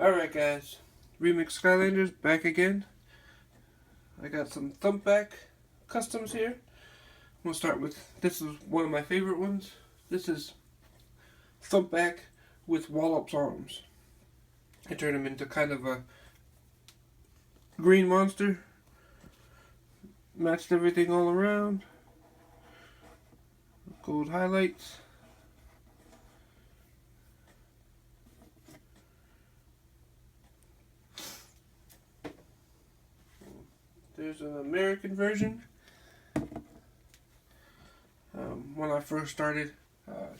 Alright guys, Remix Skylanders back again. I got some Thumpack customs here. I'm going to start with, this is one of my favorite ones. This is Thumpack with Wallop's arms. I turned him into kind of a green monster. Matched everything all around. Gold highlights. There's an American version. When I first started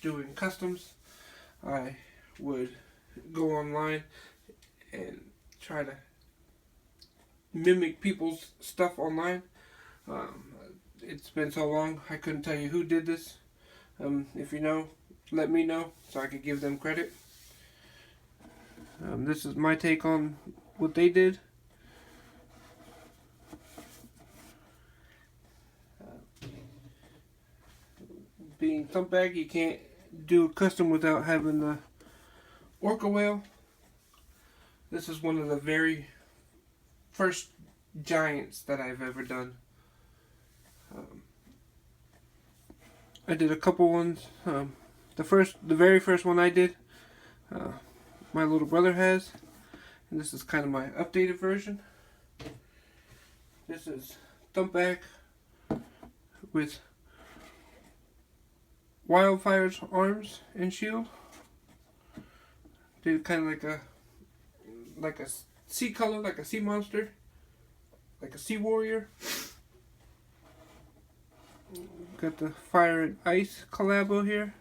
doing customs, I would go online and try to mimic people's stuff online. It's been so long, I couldn't tell you who did this. If you know, let me know so I could give them credit. This is my take on what they did. Being Thumpack, you can't do a custom without having the orca whale. This is one of the very first giants that I've ever done. I did a couple ones. The very first one I did, my little brother has, and this is kind of my updated version. This is Thumpack with Wildfire's arms and shield. Did kind of like a sea color, like a sea monster, like a sea warrior. Got the fire and ice collabo here.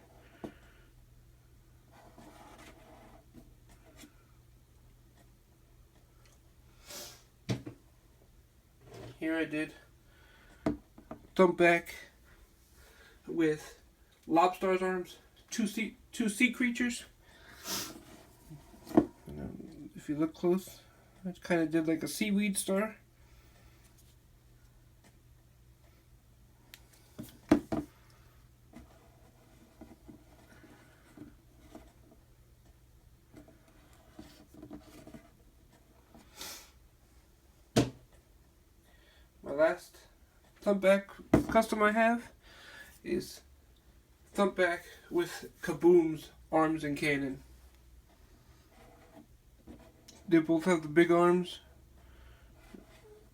Here I did Thumpack with Lobster's arms, two sea creatures. If you look close, I kind of did like a seaweed star. My last Thumpack custom I have is Thumpack with Kaboom's arms and cannon. They both have the big arms,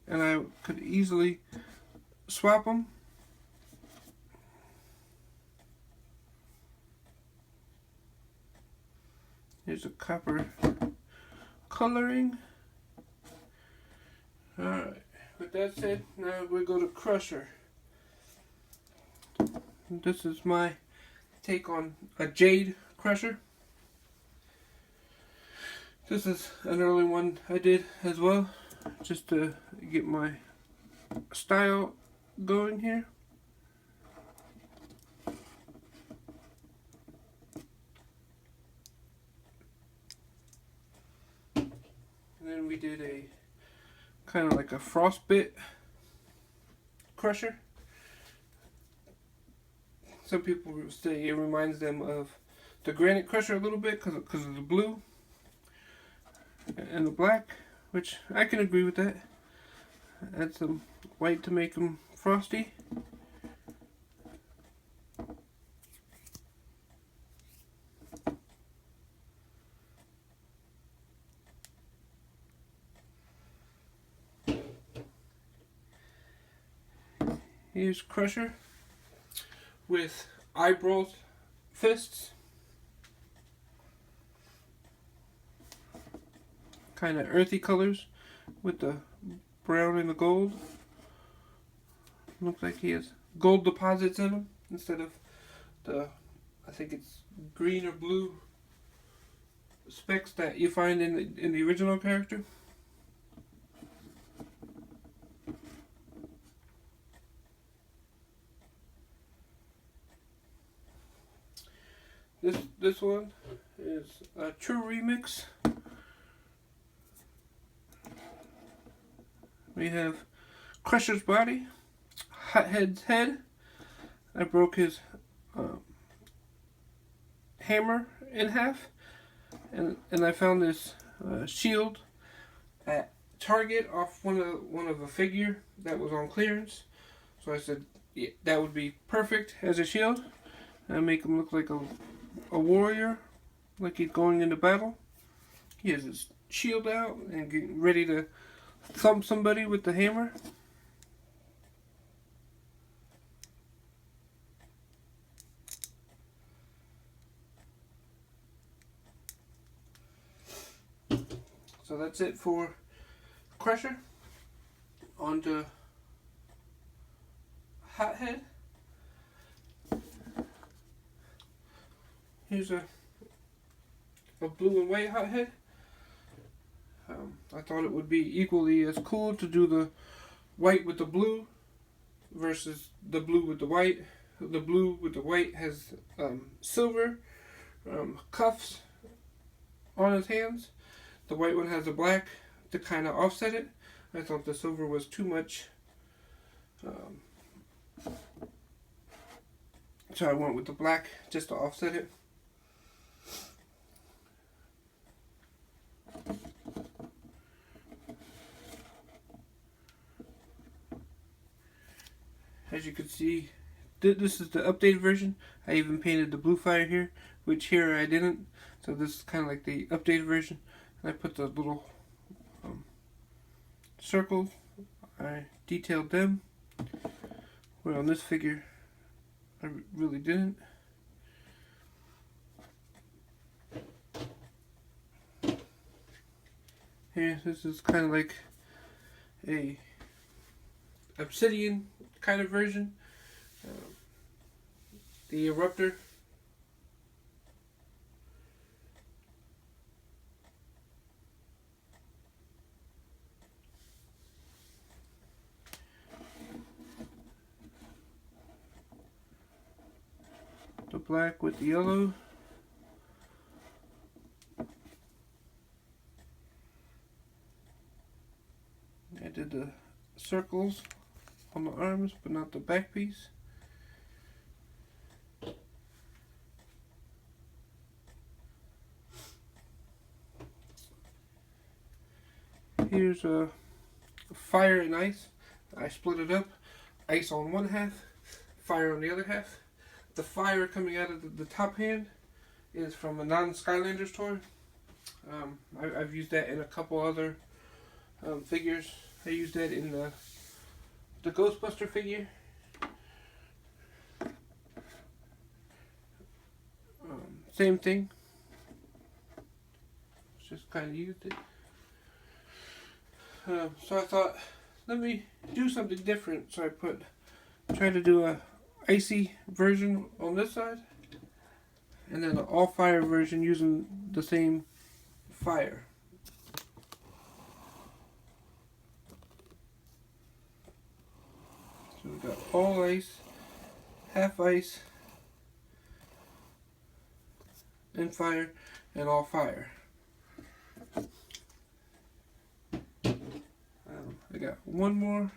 and I could easily swap them. Here's a copper coloring. Alright, with that said, now we go to Crusher. This is my take on a Jade Crusher. This is an early one I did as well, just to get my style going here. And then we did a kind of like a frostbite crusher. Some people say it reminds them of the Granite Crusher a little bit because of the blue and the black, which I can agree with that. Add some white to make them frosty. Here's Crusher with eyebrows, fists. Kind of earthy colors with the brown and the gold. Looks like he has gold deposits in him instead of the, I think it's green or blue specks that you find in the original character. This one is a true remix. We have Crusher's body, Hothead's head. I broke his hammer in half, and I found this shield at Target off one of a figure that was on clearance. So I said, yeah, that would be perfect as a shield. And make him look like a warrior, like he's going into battle. He has his shield out and getting ready to thump somebody with the hammer. So that's it for Crusher. On to Hothead. Here's a blue and white Hothead. I thought it would be equally as cool to do the white with the blue versus the blue with the white. The blue with the white has silver cuffs on his hands. The white one has a black to kind of offset it. I thought the silver was too much. So I went with the black just to offset it. As you can see, this is the updated version. I even painted the blue fire here, which here I didn't. So this is kind of like the updated version. I put the little circles, I detailed them, where on this figure I really didn't. Here, this is kind of like a obsidian kind of version. The eruptor. The black with the yellow. I did the circles on the arms, but not the back piece. Here's a fire and ice. I split it up. Ice on one half, fire on the other half. The fire coming out of the top hand is from a non-Skylanders toy. I've used that in a couple other figures. I used that in the Ghostbuster figure. Same thing. Just kind of used it. So I thought, let me do something different. So I tried to do a icy version on this side, and then an all fire version using the same fire. So we got all ice, half ice, and fire, and all fire. I got one more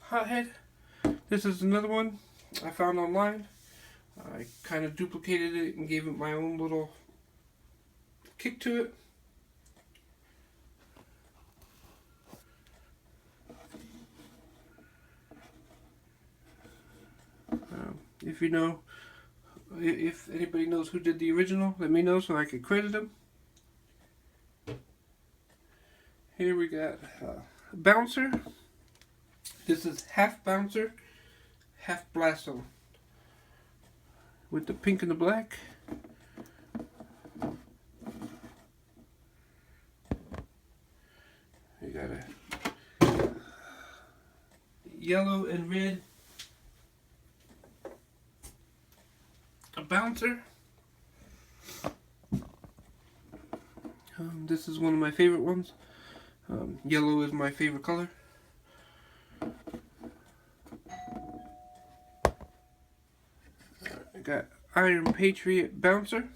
Hothead. This is another one I found online. I kind of duplicated it and gave it my own little kick to it. If you know, if anybody knows who did the original, let me know so I can credit them. Here we got Bouncer. This is half Bouncer, half Blast Zone. With the pink and the black. We got a yellow and red Bouncer. This is one of my favorite ones. Yellow is my favorite color. I got Iron Patriot Bouncer.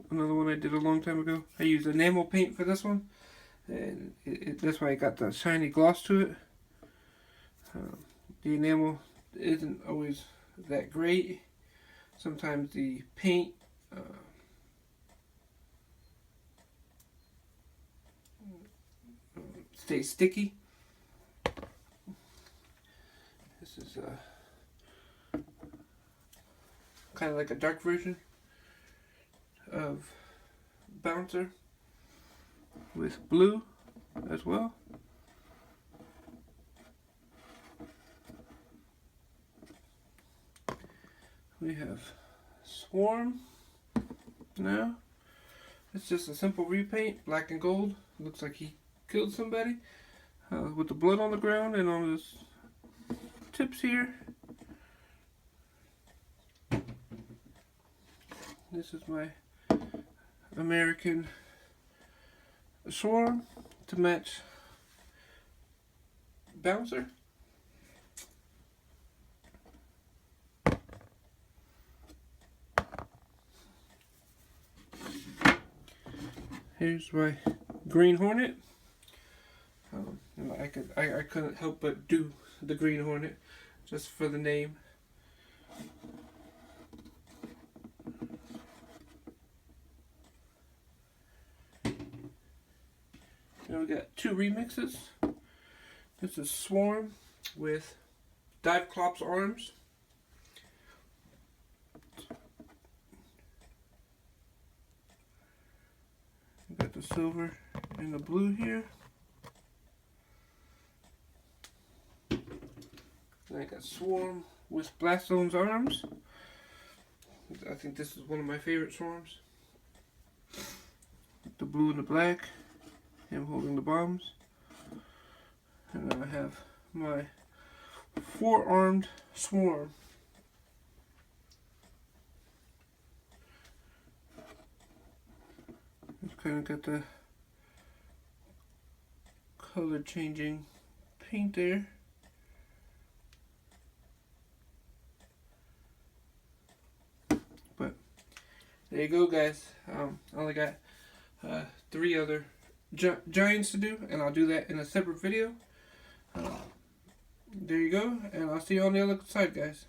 Another one I did a long time ago. I used enamel paint for this one, and that's why I got the shiny gloss to it. The enamel isn't always that great, sometimes the paint stays sticky. This is kind of like a dark version of Bouncer with blue as well. We have Swarm now. It's just a simple repaint, black and gold. Looks like he killed somebody with the blood on the ground and on his tips here. This is my American Swarm to match Bouncer. Here's my Green Hornet. I couldn't help but do the Green Hornet just for the name. Now we got two remixes. This is Swarm with Diveclops arms. Got the silver and the blue here. Then I got Swarm with Blastzone's arms. I think this is one of my favorite Swarms. The blue and the black. Him holding the bombs. And then I have my four-armed Swarm. It's kind of got the color changing paint there. But there you go, guys. I only got 3 other giants to do, and I'll do that in a separate video. There you go, and I'll see you on the other side, guys.